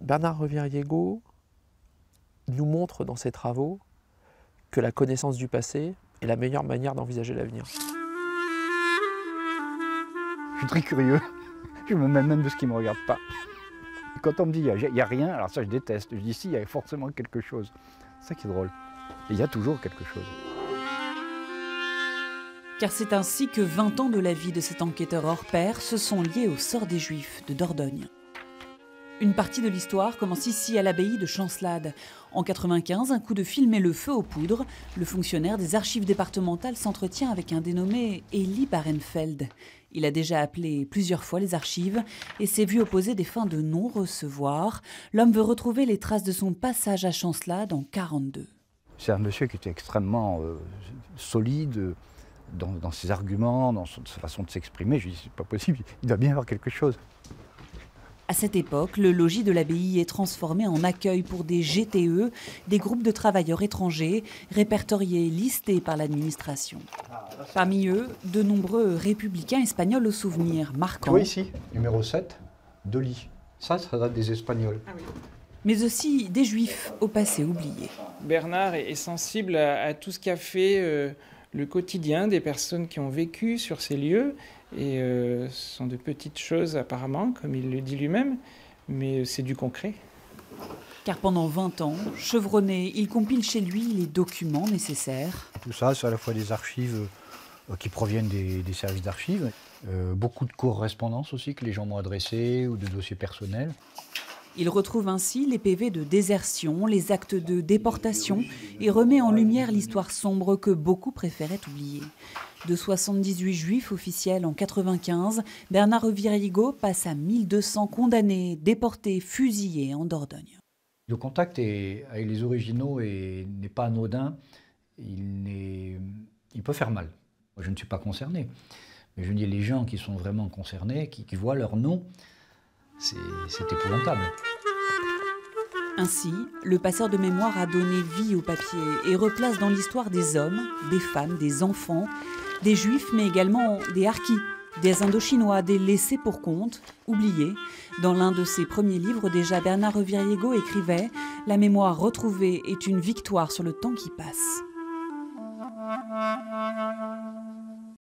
Bernard Reviriego nous montre dans ses travaux que la connaissance du passé est la meilleure manière d'envisager l'avenir. Je suis très curieux, je me mêle même de ce qui ne me regarde pas. Quand on me dit il n'y a rien, alors ça je déteste. Je dis si, il y a forcément quelque chose. C'est ça qui est drôle. Et il y a toujours quelque chose. Car c'est ainsi que 20 ans de la vie de cet enquêteur hors pair se sont liés au sort des Juifs de Dordogne. Une partie de l'histoire commence ici à l'abbaye de Chancelade. En 1995, un coup de fil met le feu aux poudres. Le fonctionnaire des archives départementales s'entretient avec un dénommé Elie Barenfeld. Il a déjà appelé plusieurs fois les archives et s'est vu opposer des fins de non-recevoir. L'homme veut retrouver les traces de son passage à Chancelade en 1942. C'est un monsieur qui était extrêmement solide dans ses arguments, dans sa façon de s'exprimer. Je dis c'est pas possible, il doit bien y avoir quelque chose. À cette époque, le logis de l'abbaye est transformé en accueil pour des GTE, des groupes de travailleurs étrangers, répertoriés, listés par l'administration. Parmi eux, de nombreux républicains espagnols aux souvenirs marquants. Tu vois ici, numéro 7, de lit. Ça date des Espagnols. Ah oui. Mais aussi des Juifs au passé oublié. Bernard est sensible à tout ce qu'a fait le quotidien des personnes qui ont vécu sur ces lieux. Et ce sont de petites choses apparemment, comme il le dit lui-même, mais c'est du concret. Car pendant 20 ans, chevronné, il compile chez lui les documents nécessaires. Tout ça, c'est à la fois des archives qui proviennent des services d'archives, beaucoup de correspondances aussi que les gens m'ont adressées ou de dossiers personnels. Il retrouve ainsi les PV de désertion, les actes de déportation et remet en lumière l'histoire sombre que beaucoup préféraient oublier. De 78 juifs officiels en 1995, Bernard Reviriego passe à 1200 condamnés, déportés, fusillés en Dordogne. Le contact avec les originaux n'est pas anodin, il peut faire mal. Moi, je ne suis pas concerné, mais je dis les gens qui sont vraiment concernés, qui voient leur nom, c'est épouvantable. Ainsi, le passeur de mémoire a donné vie au papier et replace dans l'histoire des hommes, des femmes, des enfants, des juifs, mais également des harkis, des indochinois, des laissés pour compte, oubliés. Dans l'un de ses premiers livres, déjà, Bernard Reviriego écrivait « La mémoire retrouvée est une victoire sur le temps qui passe ».